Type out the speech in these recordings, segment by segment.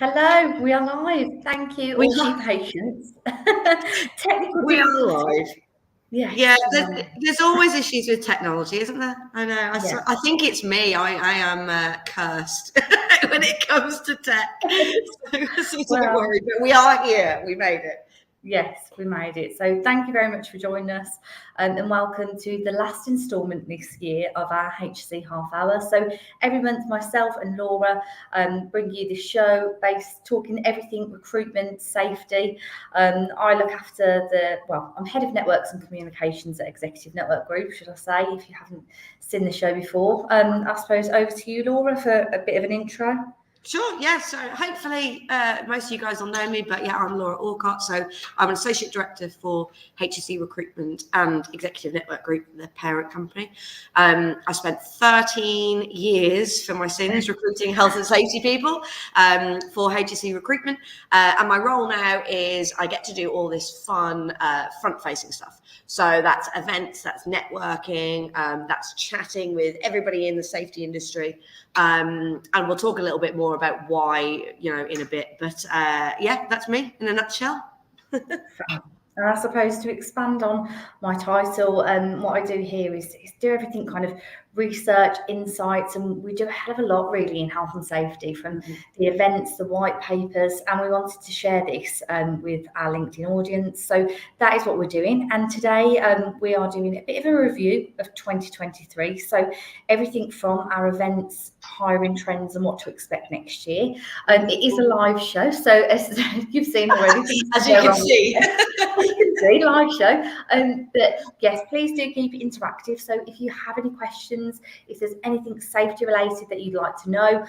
Hello, we are live. Thank you all for your patience. Technical We are difficulties. live. Yes, Yeah, there's always issues with technology, isn't there? I know. I think it's me. I am cursed when it comes to tech. So don't worry, but we are here. We made it. Yes, we made it. So thank you very much for joining us and welcome to the last instalment this year of our HSE Half Hour. So every month myself and Laura bring you this show based talking everything recruitment, safety. I look after I'm head of networks and communications at Executive Network Group, should I say, if you haven't seen the show before. I suppose over to you, Laura, for a bit of an intro. Sure, yeah. So hopefully most of you guys will know me, but yeah, I'm Laura Aucott. So I'm an associate director for HSE Recruitment and Executive Network Group, the parent company. I spent 13 years for my sins recruiting health and safety people for HSE Recruitment. And my role now is I get to do all this fun front-facing stuff. So that's events, that's networking, that's chatting with everybody in the safety industry. And we'll talk a little bit more about why, in a bit. But yeah, that's me in a nutshell. And I suppose to expand on my title, what I do here is do everything kind of research, insights, and we do a hell of a lot really in health and safety, from the events, the white papers, and we wanted to share this with our LinkedIn audience. So that is what we're doing. And today we are doing a bit of a review of 2023. So everything from our events, hiring trends, and what to expect next year. It is a live show, so as you've seen already, as you can see. You can see live show. But yes, please do keep it interactive. So if you have any questions, if there's anything safety related that you'd like to know,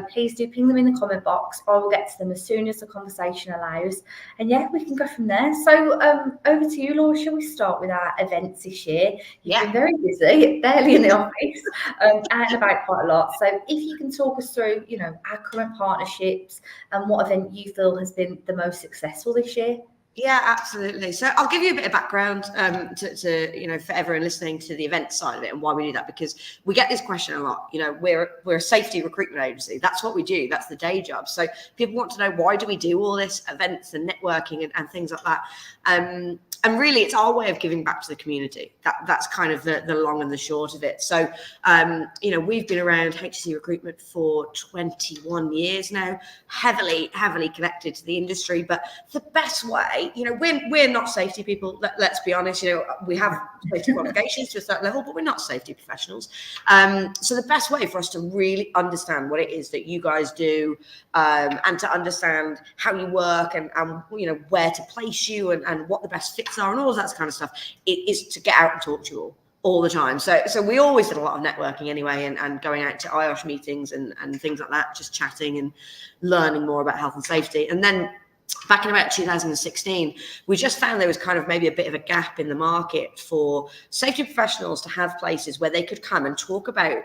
please do ping them in the comment box. I will get to them as soon as the conversation allows. And yeah, we can go from there. So over to you, Laura. Shall we start with our events this year? You've been very busy, barely in the office, out and about quite a lot. So if you can talk us through, our current partnerships and what event you feel has been the most successful this year. Yeah, absolutely. So I'll give you a bit of background to for everyone listening to the event side of it and why we do that, because we get this question a lot. We're a safety recruitment agency. That's what we do. That's the day job. So people want to know, why do we do all this events and networking and things like that? And really, it's our way of giving back to the community. That's kind of the long and the short of it. So, we've been around HSE Recruitment for 21 years now, heavily connected to the industry. But the best way, we're not safety people. Let's be honest. We have safety qualifications to a certain level, but we're not safety professionals. So the best way for us to really understand what it is that you guys do, and to understand how you work and where to place you and what the best fits are and all of that kind of stuff, it is to get out and talk to you all the time. So we always did a lot of networking anyway, and going out to IOSH meetings and things like that, just chatting and learning more about health and safety. And then back in about 2016, we just found there was kind of maybe a bit of a gap in the market for safety professionals to have places where they could come and talk about,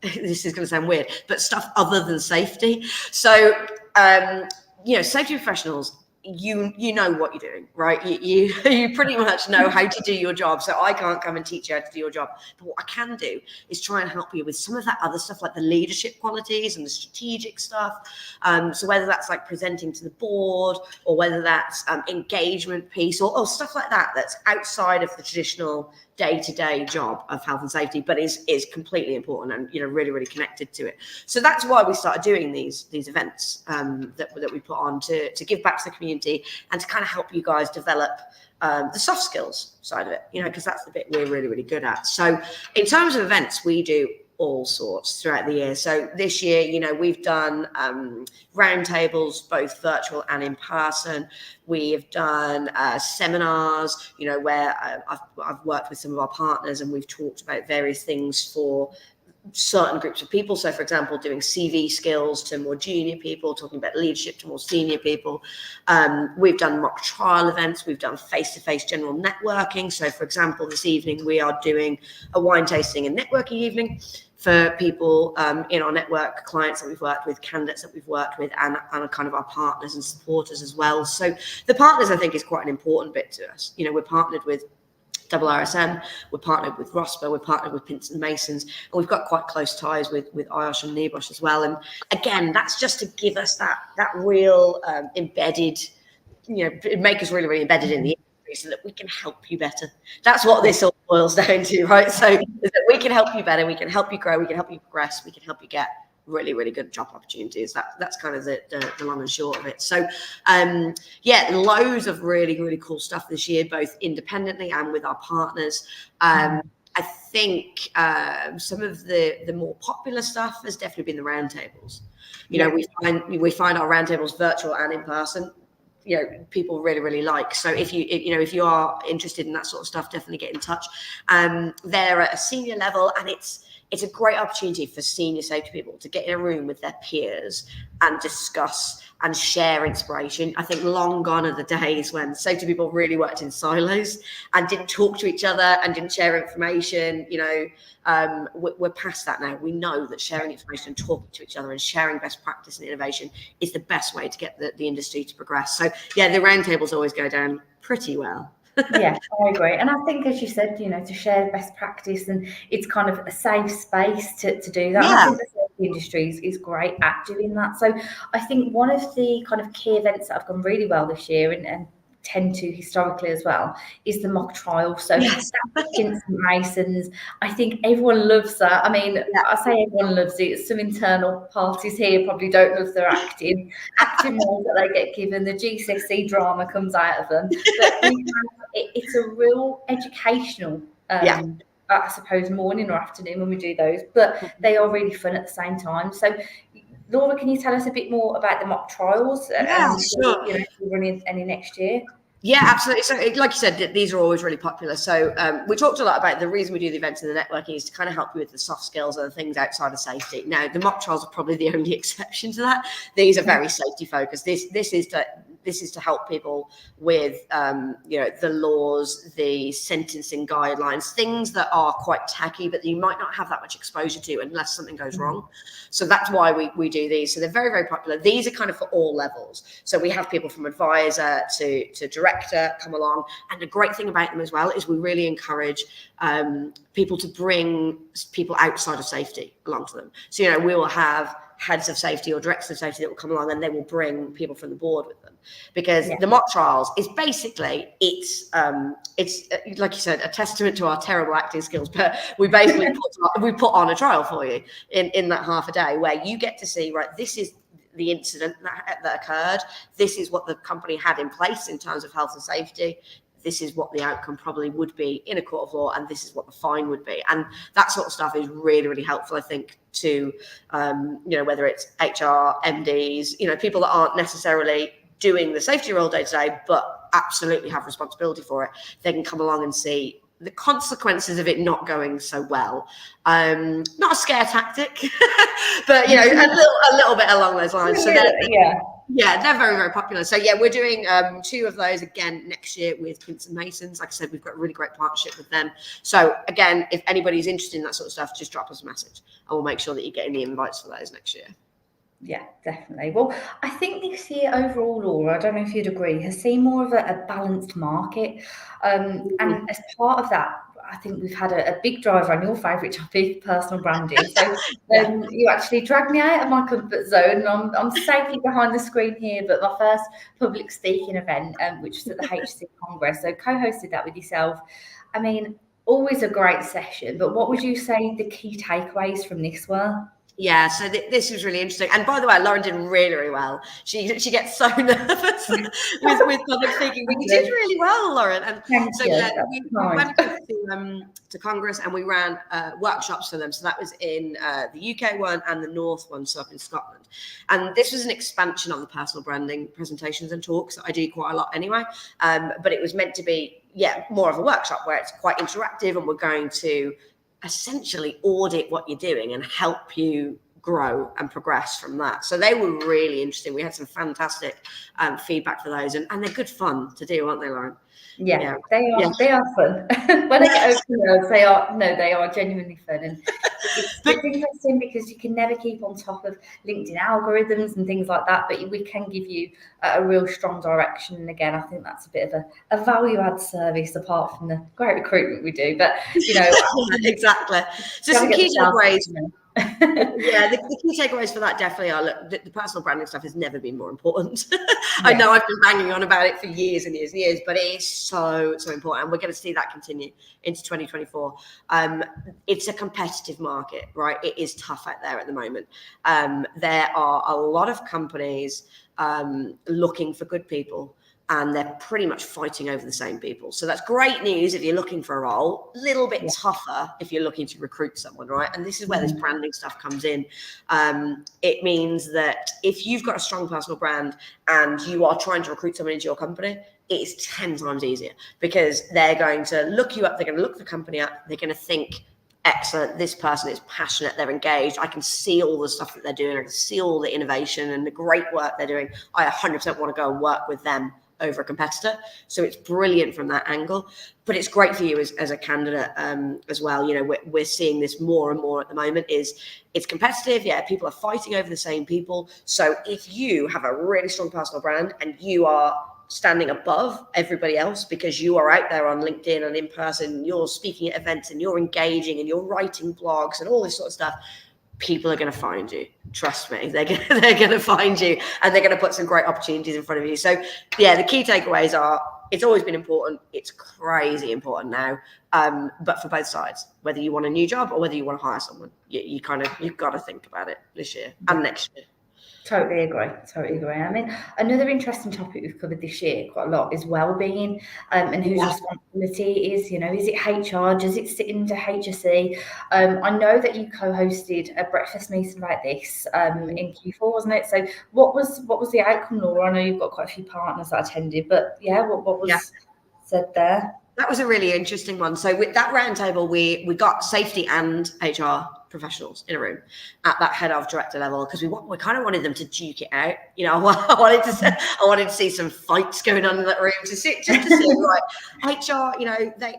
this is going to sound weird, but stuff other than safety. So, safety professionals, you know what you're doing, right? You pretty much know how to do your job. So I can't come and teach you how to do your job. But what I can do is try and help you with some of that other stuff, like the leadership qualities and the strategic stuff. So whether that's like presenting to the board, or whether that's engagement piece, or stuff like that, that's outside of the traditional day-to-day job of health and safety, but is completely important and really, really connected to it. So that's why we started doing these events that we put on to give back to the community and to kind of help you guys develop the soft skills side of it, because that's the bit we're really, really good at. So in terms of events, we do all sorts throughout the year. So this year, we've done roundtables, both virtual and in person. We have done seminars, where I've worked with some of our partners and we've talked about various things for certain groups of people. So for example, doing CV skills to more junior people, talking about leadership to more senior people. We've done mock trial events. We've done face-to-face general networking. So for example, this evening we are doing a wine tasting and networking evening for people in our network, clients that we've worked with, candidates that we've worked with, and kind of our partners and supporters as well. So the partners, I think, is quite an important bit to us. We're partnered with RSM, we're partnered with ROSPA, we're partnered with Pinson Masons, and we've got quite close ties with IOSH and NEBOSH as well. And again, that's just to give us that real embedded, make us really, really embedded in the industry so that we can help you better. That's what this all boils down to, right? So is that we can help you better, we can help you grow, we can help you progress, we can help you get really, really good job opportunities. That's kind of the long and short of it. So loads of really, really cool stuff this year, both independently and with our partners. I think some of the more popular stuff has definitely been the roundtables. We find our roundtables virtual and in person. People really, really like. So if you are interested in that sort of stuff, definitely get in touch. They're at a senior level, and it's a great opportunity for senior safety people to get in a room with their peers and discuss and share inspiration. I think long gone are the days when safety people really worked in silos and didn't talk to each other and didn't share information. We're past that now. We know that sharing information and talking to each other and sharing best practice and innovation is the best way to get the industry to progress. So yeah, the roundtables always go down pretty well. Yeah, I agree. And I think, as you said, to share best practice, and it's kind of a safe space to do that. Yeah. And I think the safety industry is great at doing that. So I think one of the kind of key events that have gone really well this year and tend to historically as well is the mock trial. So yes. that's Pinson Masons. I think everyone loves that. I mean, I say everyone loves it. Some internal parties here probably don't love their acting roles that they get given. The GCSE drama comes out of them. But it's a real educational I suppose morning or afternoon when we do those, but they are really fun at the same time. So Laura, can you tell us a bit more about the mock trials? Yeah, sure. If we're running any next year? Yeah, absolutely. So like you said, these are always really popular. So we talked a lot about the reason we do the events and the networking is to kind of help you with the soft skills and the things outside of safety. Now, the mock trials are probably the only exception to that. These are very safety focused. This is to help people with the laws, the sentencing guidelines, things that are quite tacky, but you might not have that much exposure to unless something goes wrong. So that's why we do these. So they're very, very popular. These are kind of for all levels. So we have people from advisor to director come along. And the great thing about them as well is we really encourage people to bring people outside of safety along to them. So, we will have heads of safety or directors of safety that will come along, and they will bring people from the board with them, because the mock trials is basically it's like you said, a testament to our terrible acting skills, but we basically put on a trial for you in that half a day where you get to see, right, this is the incident that occurred, this is what the company had in place in terms of health and safety, this is what the outcome probably would be in a court of law, and this is what the fine would be. And that sort of stuff is really, really helpful, I think, to, whether it's HR, MDs, people that aren't necessarily doing the safety role day to day, but absolutely have responsibility for it. They can come along and see the consequences of it not going so well. Not a scare tactic, but, a little bit along those lines. So yeah, they're very, very popular. So yeah, we're doing 2 of those again next year with Pinson Masons. Like I said, we've got a really great partnership with them. So again, if anybody's interested in that sort of stuff, just drop us a message and we'll make sure that you're getting the invites for those next year. Yeah, definitely. Well, I think this year overall, Laura, I don't know if you'd agree, has seen more of a balanced market. And as part of that, I think we've had a big driver on your favourite topic, personal branding. So you actually dragged me out of my comfort zone. I'm safely behind the screen here, but my first public speaking event, which was at the HSE Congress, so co-hosted that with yourself. I mean, always a great session, but what would you say the key takeaways from this were? Yeah, so this was really interesting. And by the way, Lauren did really, really well. She gets so nervous with public speaking. But you did really well, Lauren. And so we went to Congress and we ran workshops for them. So that was in the UK one and the North one, so up in Scotland. And this was an expansion on the personal branding presentations and talks that I do quite a lot anyway. But it was meant to be, more of a workshop where it's quite interactive, and we're going to essentially audit what you're doing and help you grow and progress from that. So they were really interesting. We had some fantastic feedback for those, and they're good fun to do, aren't they, Lauren? Yeah, they are fun. When I get over those, they are genuinely fun, and it's interesting because you can never keep on top of LinkedIn algorithms and things like that, but we can give you a real strong direction. And again, I think that's a bit of a value add service apart from the great recruitment we do. But exactly. So some key takeaways. The key takeaways for that definitely are, look, the personal branding stuff has never been more important. I know I've been banging on about it for years and years and years, but it is so important, and we're going to see that continue into 2024. It's a competitive market, right? It is tough out there at the moment. There are a lot of companies looking for good people, and they're pretty much fighting over the same people. So that's great news if you're looking for a role. A little bit tougher if you're looking to recruit someone, right? And this is where this branding stuff comes in. It means that if you've got a strong personal brand and you are trying to recruit someone into your company, it's 10 times easier, because they're going to look you up, they're going to look the company up, they're going to think, excellent, this person is passionate, they're engaged, I can see all the stuff that they're doing, I can see all the innovation and the great work they're doing. I 100% want to go and work with them over a competitor. So it's brilliant from that angle, but it's great for you as a candidate as well. We're seeing this more and more at the moment. It's competitive. Yeah, people are fighting over the same people. So if you have a really strong personal brand and you are standing above everybody else because you are out there on LinkedIn and in person, you're speaking at events and you're engaging and you're writing blogs and all this sort of stuff, people are going to find you. Trust me, they're going to find you, and they're going to put some great opportunities in front of you. So yeah, the key takeaways are, it's always been important. It's crazy important now. But for both sides, whether you want a new job or whether you want to hire someone, you've got to think about it this year and next year. Totally agree. I mean, another interesting topic we've covered this year quite a lot is well-being, and whose responsibility it is. Is it HR? Does it sit into HSE? I know that you co-hosted a breakfast meeting like this in Q4, wasn't it? So what was the outcome, Laura? I know you've got quite a few partners that attended, but what was said there? That was a really interesting one. So with that roundtable, we got safety and HR professionals in a room at that head of director level, because we kind of wanted them to duke it out. I wanted to see some fights going on in that room to see right. HR,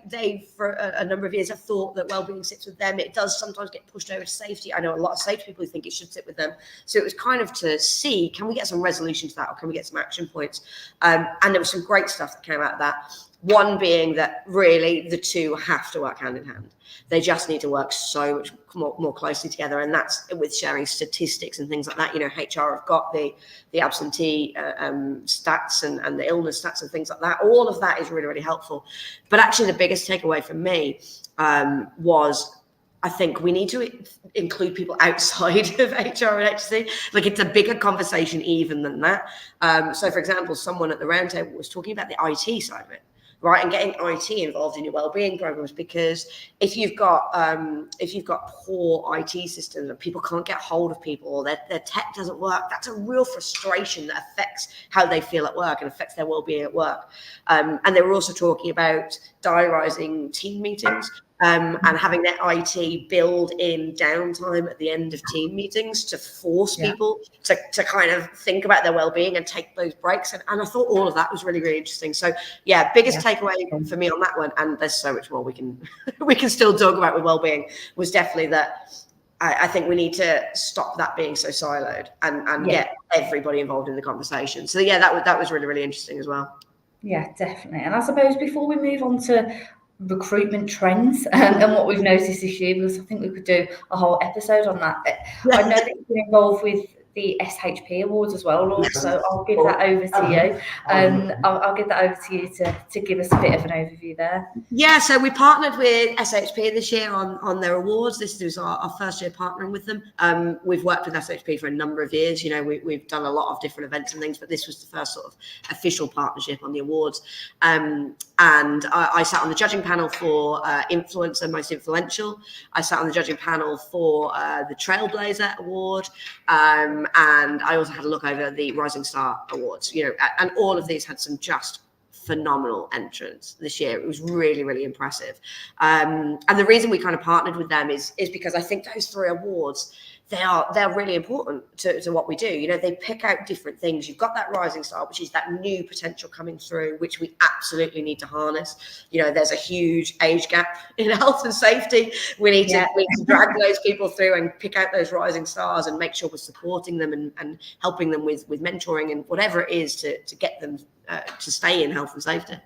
they for a number of years have thought that wellbeing sits with them. It does sometimes get pushed over to safety. I know a lot of safety people who think it should sit with them. So it was kind of to see, can we get some resolution to that, or can we get some action points? And there was some great stuff that came out of that. One being that really the two have to work hand in hand. They just need to work so much more closely together, and that's with sharing statistics and things like that. HR have got the absentee stats and the illness stats and things like that. All of that is really, really helpful. But actually, the biggest takeaway for me was, I think we need to include people outside of HR and HSE. Like, it's a bigger conversation even than that. So, for example, someone at the roundtable was talking about the IT side of it. Right, and getting IT involved in your wellbeing programs, because if you've got poor IT systems and people can't get hold of people, or their tech doesn't work, that's a real frustration that affects how they feel at work and affects their wellbeing at work. And they were also talking about diarising team meetings. And having their IT build in downtime at the end of team meetings to force people to kind of think about their well-being and take those breaks. And I thought all of that was really, really interesting. So yeah, biggest takeaway for me on that one, and there's so much more we can still talk about with well-being, was definitely that I think we need to stop that being so siloed and get everybody involved in the conversation. So yeah, that was really, really interesting as well. Yeah, definitely. And I suppose before we move on to recruitment trends and what we've noticed this year, because I think we could do a whole episode on that. I know that you've been involved with the SHP Awards as well, Laura, so I'll give that over to you. I'll give that over to you to give us a bit of an overview there. Yeah, so we partnered with SHP this year on their awards. This was our first year partnering with them. We've worked with SHP for a number of years. We've done a lot of different events and things, but this was the first sort of official partnership on the awards. And I sat on the judging panel for Influencer Most Influential. I sat on the judging panel for the Trailblazer Award. And I also had a look over the Rising Star Awards, and all of these had some just phenomenal entrants this year. It was really, really impressive. And the reason we kind of partnered with them is because I think those three awards, they're really important to what we do. You know, they pick out different things. You've got that rising star, which is that new potential coming through, which we absolutely need to harness. You know, there's a huge age gap in health and safety. We need to drag those people through and pick out those rising stars and make sure we're supporting them and helping them with mentoring and whatever it is to get them to stay in health and safety.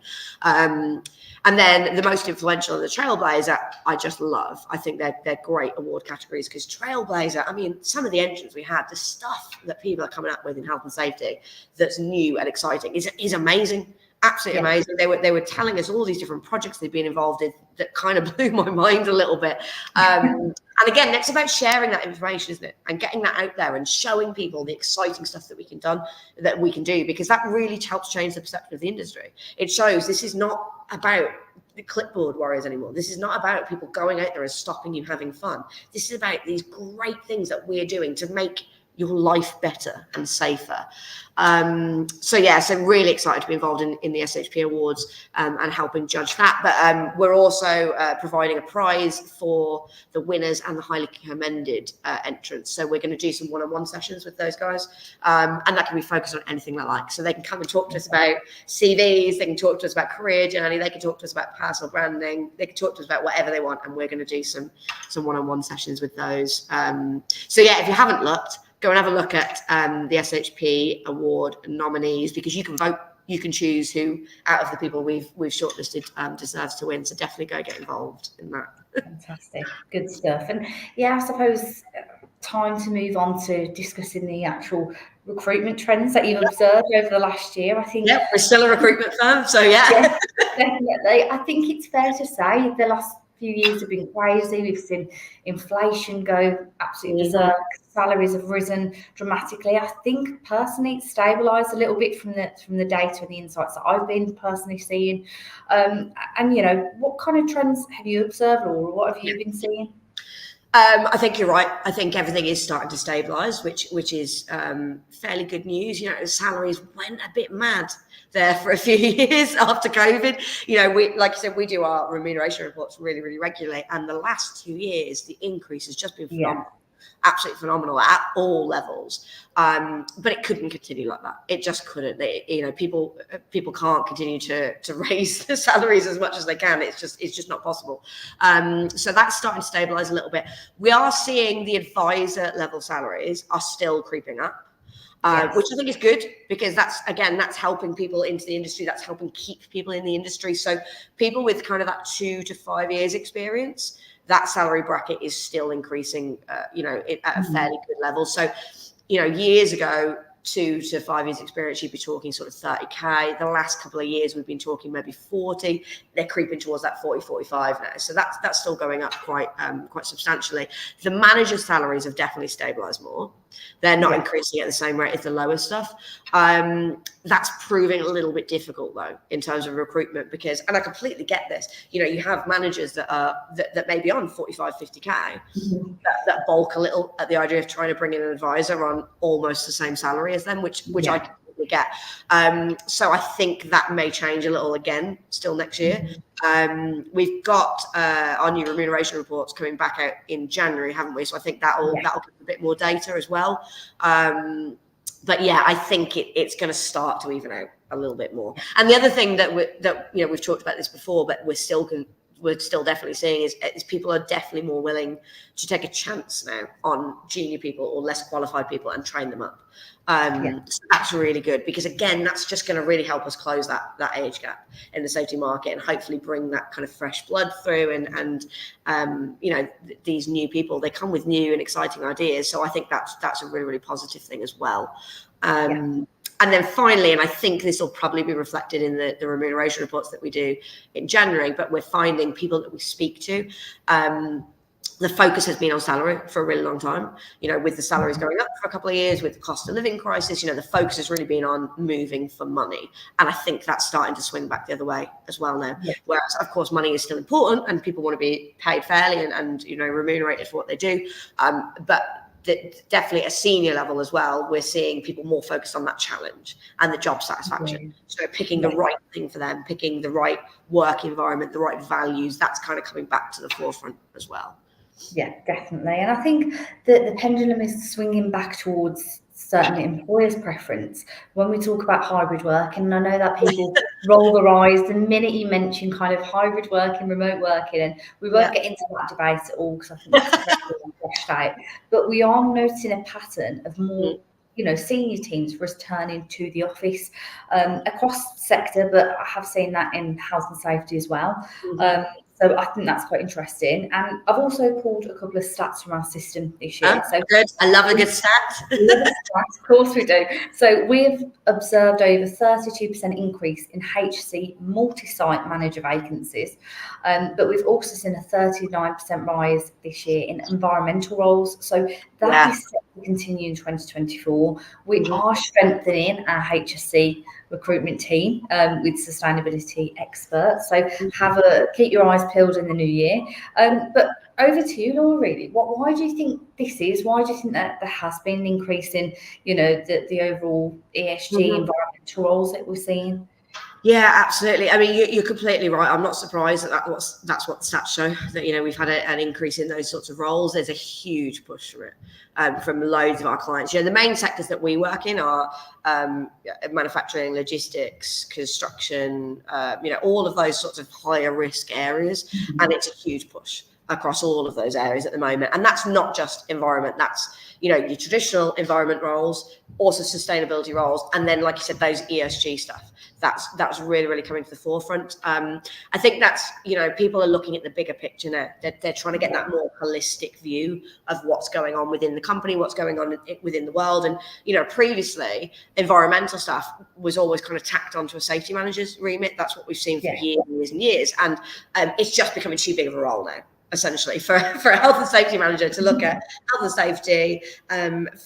And then the most influential and the Trailblazer, I just love. I think they're great award categories because Trailblazer, I mean, some of the entrants we had, the stuff that people are coming up with in health and safety that's new and exciting is amazing. Absolutely amazing. They were telling us all these different projects they've been involved in that kind of blew my mind a little bit. And again, it's about sharing that information, isn't it? And getting that out there and showing people the exciting stuff that we can do, because that really helps change the perception of the industry. It shows this is not about the clipboard warriors anymore. This is not about people going out there and stopping you having fun. This is about these great things that we're doing to make your life better and safer. So really excited to be involved in the SHP Awards and helping judge that. But we're also providing a prize for the winners and the highly commended entrants. So we're going to do some one-on-one sessions with those guys, and that can be focused on anything they like. So they can come and talk to us about CVs, they can talk to us about career journey, they can talk to us about personal branding, they can talk to us about whatever they want, and we're going to do some one-on-one sessions with those. So if you haven't looked, go and have a look at the SHP Award nominees, because you can vote, you can choose who out of the people we've shortlisted deserves to win. So definitely go get involved in that. Fantastic, good stuff. And I suppose time to move on to discussing the actual recruitment trends that you've observed over the last year. I think we're still a recruitment firm, so yes, definitely. I think it's fair to say the last few years have been crazy. We've seen inflation go absolutely berserk. Salaries have risen dramatically. I think personally it's stabilised a little bit from the data and the insights that I've been personally seeing. And what kind of trends have you observed, or what have you been seeing? I think you're right. I think everything is starting to stabilise, which is fairly good news. You know, salaries went a bit mad there for a few years after COVID. You know, like you said, we do our remuneration reports really, really regularly, and the last 2 years, the increase has just been phenomenal. Absolutely phenomenal at all levels, but it couldn't continue like that. It just couldn't. People can't continue to raise the salaries as much as they can. It's just not possible. So that's starting to stabilize a little bit. We are seeing the advisor level salaries are still creeping up. Which I think is good, because that's helping people into the industry. That's helping keep people in the industry. So people with kind of that 2 to 5 years experience, that salary bracket is still increasing, at a fairly good level. So, years ago, 2 to 5 years experience, you'd be talking sort of 30K. The last couple of years, we've been talking maybe 40. They're creeping towards that 40, 45 now. So that's still going up quite substantially. The manager salaries have definitely stabilized more. They're not increasing at the same rate as the lower stuff. That's proving a little bit difficult though in terms of recruitment, because, and I completely get this, you have managers that may be on 45, 50K that balk a little at the idea of trying to bring in an advisor on almost the same salary as them, which I completely get. So I think that may change a little again still next year. We've got our new remuneration reports coming back out in January, haven't we? So I think that'll give a bit more data as well. But I think it's going to start to even out a little bit more. And the other thing that we've talked about this before, but we're still definitely seeing is people are definitely more willing to take a chance now on junior people or less qualified people and train them up. So that's really good, because again, that's just going to really help us close that age gap in the safety market and hopefully bring that kind of fresh blood through. And these new people, they come with new and exciting ideas. So I think that's a really, really positive thing as well. And then finally, and I think this will probably be reflected in the remuneration reports that we do in January, but we're finding people that we speak to, the focus has been on salary for a really long time. With the salaries going up for a couple of years, with the cost of living crisis, the focus has really been on moving for money. And I think that's starting to swing back the other way as well now. Whereas, of course, money is still important and people want to be paid fairly and remunerated for what they do. But definitely at a senior level as well, we're seeing people more focused on that challenge and the job satisfaction. So picking the right thing for them, picking the right work environment, the right values, that's kind of coming back to the forefront as well. Yeah, definitely. And I think that the pendulum is swinging back towards certain employers' preference when we talk about hybrid work. And I know that people roll their eyes the minute you mention kind of hybrid working, remote working, and we won't get into that debate at all because I think that's incredibly fleshed out. But we are noticing a pattern of more, senior teams returning to the office across the sector, but I have seen that in health and safety as well. So I think that's quite interesting. And I've also pulled a couple of stats from our system this year. So good. I love a good stat. Of course we do. So we've observed over 32% increase in HSE multi-site manager vacancies, but we've also seen a 39% rise this year in environmental roles. So that is set to continue in 2024. We are strengthening our HSE recruitment team with sustainability experts. So keep your eyes peeled in the new year. But over to you, Laura, really. Why do you think this is? Why do you think that there has been an increase in, the overall ESG environmental roles that we're seeing? Yeah, absolutely. I mean, you're completely right. I'm not surprised that's what the stats show, that, we've had an increase in those sorts of roles. There's a huge push for it from loads of our clients. The main sectors that we work in are manufacturing, logistics, construction, all of those sorts of higher risk areas. And it's a huge push across all of those areas at the moment. And that's not just environment. That's, your traditional environment roles, also sustainability roles. And then, like you said, those ESG stuff. That's really, really coming to the forefront. I think that's, people are looking at the bigger picture now. They're trying to get that more holistic view of what's going on within the company, what's going on within the world. And, previously, environmental stuff was always kind of tacked onto a safety manager's remit. That's what we've seen for years and years. And it's just becoming too big of a role now, essentially, for a health and safety manager to look at health and safety,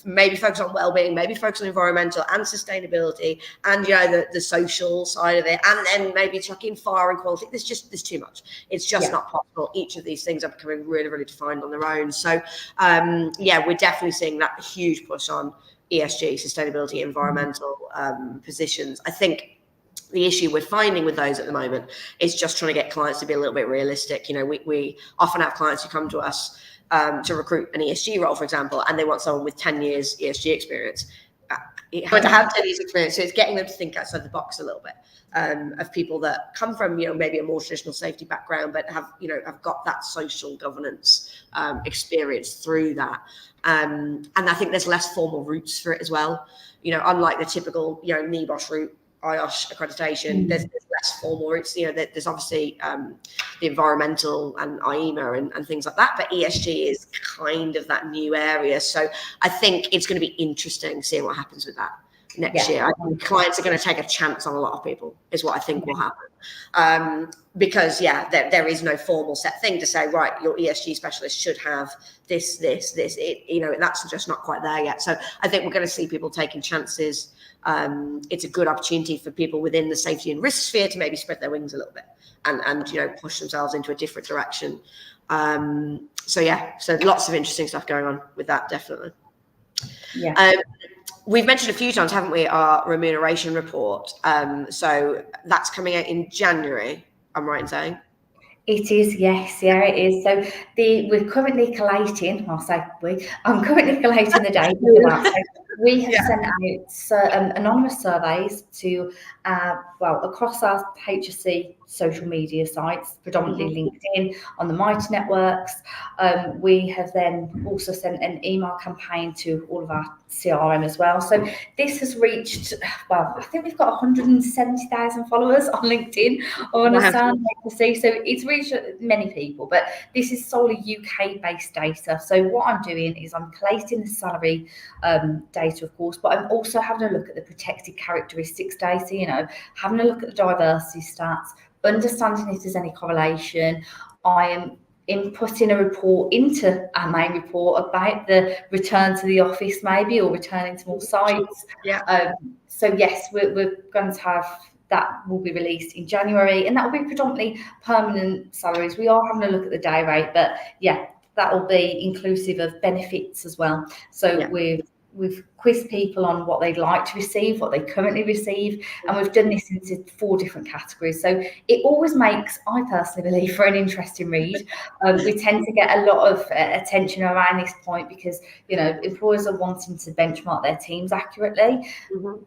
maybe focus on well-being, maybe focus on environmental and sustainability, and the social side of it, and then maybe chuck in fire and quality. There's too much. It's just not possible. Each of these things are becoming really, really defined on their own. So we're definitely seeing that huge push on ESG, sustainability, environmental positions. I think the issue we're finding with those at the moment is just trying to get clients to be a little bit realistic. We often have clients who come to us to recruit an ESG role, for example, and they want someone with 10 years ESG experience. To have 10 years experience, so it's getting them to think outside the box a little bit, of people that come from, maybe a more traditional safety background, but have got that social governance experience through that. And I think there's less formal routes for it as well. Unlike the typical, NEBOSH route, IOSH accreditation, there's less formal routes. There's obviously the environmental and IEMA and things like that, but ESG is kind of that new area. So I think it's going to be interesting seeing what happens with that next year. I think clients are going to take a chance on a lot of people, is what I think will happen. Because there is no formal set thing to say, right, your ESG specialist should have this. That's just not quite there yet. So I think we're going to see people taking chances. It's a good opportunity for people within the safety and risk sphere to maybe spread their wings a little bit and push themselves into a different direction. So lots of interesting stuff going on with that, definitely. We've mentioned a few times, haven't we, our remuneration report. So that's coming out in January, I'm right in saying? It is, yes, it is. So we're currently collating, I'm currently collating the data for that. So we have sent out anonymous surveys to, across our HSE social media sites, predominantly LinkedIn, on the Mighty networks. We have then also sent an email campaign to all of our CRM as well. So this has reached, I think we've got 170,000 followers on LinkedIn on HSE. So it's reached many people, but this is solely UK-based data. So what I'm doing is I'm collating the salary data, of course, but I'm also having a look at the protected characteristics data, having a look at the diversity stats, understanding if there's any correlation. I am inputting a report into our main report about the return to the office, maybe, or returning to more sites. So yes, we're going to have that will be released in January, and that will be predominantly permanent salaries. We are having a look at the day rate, but that will be inclusive of benefits as well. So we've we've quizzed people on what they'd like to receive, what they currently receive, and we've done this into 4 different categories. So it always makes, I personally believe, for an interesting read. We tend to get a lot of attention around this point because, you know, employers are wanting to benchmark their teams accurately. Mm-hmm.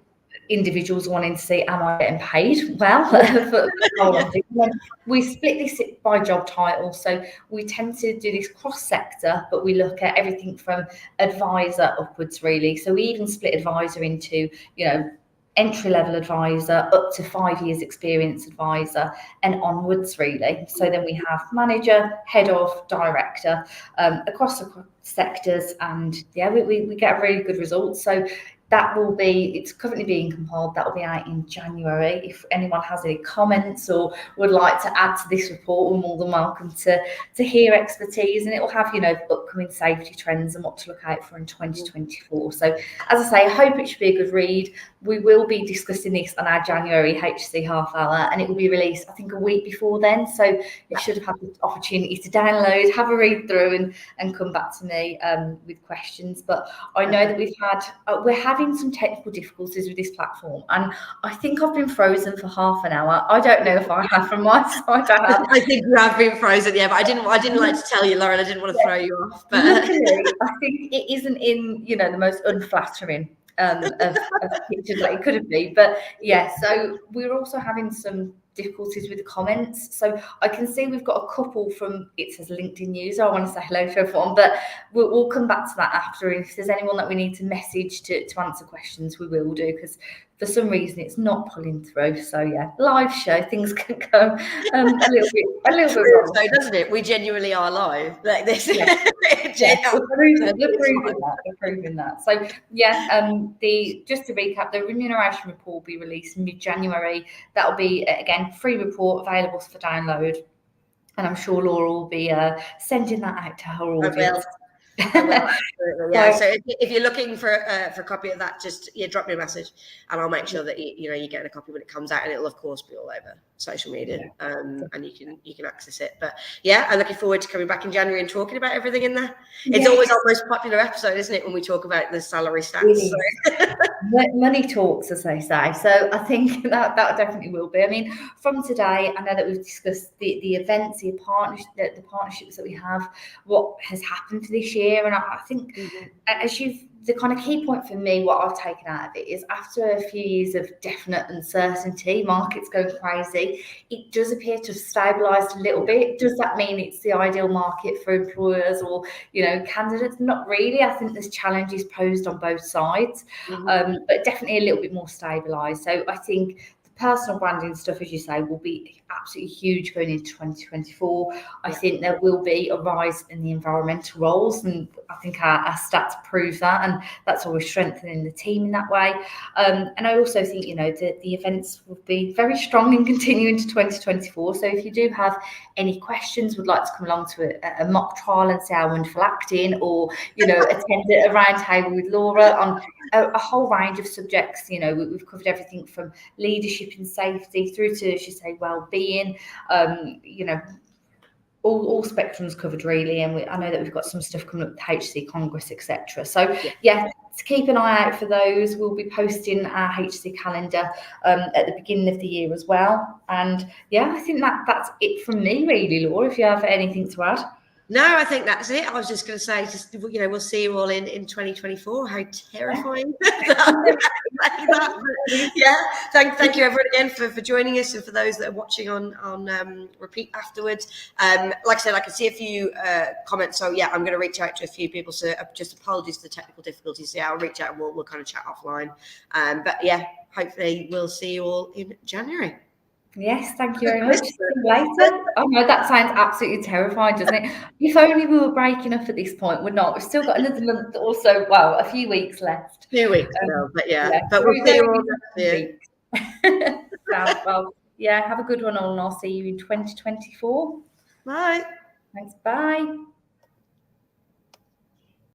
Individuals wanting to see, am I getting paid well for the role I'm doing? We split this by job title, so we tend to do this cross sector, but we look at everything from advisor upwards, really. So we even split advisor into, you know, entry level advisor up to 5 years experience advisor and onwards, really. So then we have manager, head of, director across the sectors, and yeah, we get a really good result. So that will be, it's currently being compiled, that will be out in January. If anyone has any comments or would like to add to this report, we're more than welcome to hear expertise, and it will have, you know, upcoming safety trends and what to look out for in 2024. So as I say, I hope it should be a good read. We will be discussing this on our January HSE Half Hour, and it will be released, I think, a week before then. So you should have had the opportunity to download, have a read through, and come back to me with questions. But I know that we're having some technical difficulties with this platform, and I think I've been frozen for half an hour. I don't know if I have from my side. I think you have been frozen, yeah, but I didn't like to tell you, Lauren. I didn't want to throw you off. But luckily, I think it isn't in, you know, the most unflattering of pictures that it could be. But yeah, so we're also having some difficulties with the comments. So I can see we've got a couple from, it says LinkedIn user. I want to say hello to everyone, but we'll come back to that after. If there's anyone that we need to message to answer questions, we will do, because for some reason it's not pulling through. So yeah, live show, things can go a little bit wrong. So doesn't it? We genuinely are live like this. Yeah. We're proving that. So yeah, just to recap, the remuneration report will be released mid-January. That'll be, again, free report available for download, and I'm sure Laura will be sending that out to her audience. I will, absolutely, yeah. So if you're looking for a copy of that, just drop me a message, and I'll make sure that you're getting a copy when it comes out, and it'll of course be all over social media, and you can access it. But yeah, I'm looking forward to coming back in January and talking about everything in there. It's always our most popular episode, isn't it, when we talk about the salary stats? So. Money talks, as they say. So I think that definitely will be. I mean, from today, I know that we've discussed the events, the partnerships that we have, what has happened for this year, and I think the kind of key point for me, what I've taken out of it is, after a few years of definite uncertainty, markets going crazy, it does appear to have stabilised a little bit. Does that mean it's the ideal market for employers or, candidates? Not really. I think there's challenges posed on both sides, but definitely a little bit more stabilised. So I think the personal branding stuff, as you say, will be absolutely huge going into 2024. I think there will be a rise in the environmental roles, and I think our stats prove that, and that's always strengthening the team in that way. And I also think, the events will be very strong and continue into 2024. So if you do have any questions, would like to come along to a mock trial and see our wonderful acting, or, attend a round table with Laura on a whole range of subjects. We've covered everything from leadership and safety through to, as you say, well-being, all spectrums covered, really. And I know that we've got some stuff coming up with the HSE Congress, etc. So to keep an eye out for those. We'll be posting our HSE calendar at the beginning of the year as well. And I think that's it from me, really, Laura, if you have anything to add. No, I think that's it. I was just going to say, we'll see you all in 2024. How terrifying Thank you everyone again for joining us, and for those that are watching on repeat afterwards. Like I said, I can see a few comments, so I'm going to reach out to a few people. So just apologies for the technical difficulties. I'll reach out and we'll kind of chat offline. But hopefully we'll see you all in January. Yes, thank you very much. See you later. Oh no, that sounds absolutely terrifying, doesn't it? If only we were breaking up at this point. We're not. We've still got another month or so, a few weeks left. But but we'll see you all next year. Have a good one all, and I'll see you in 2024. Bye. Thanks, bye.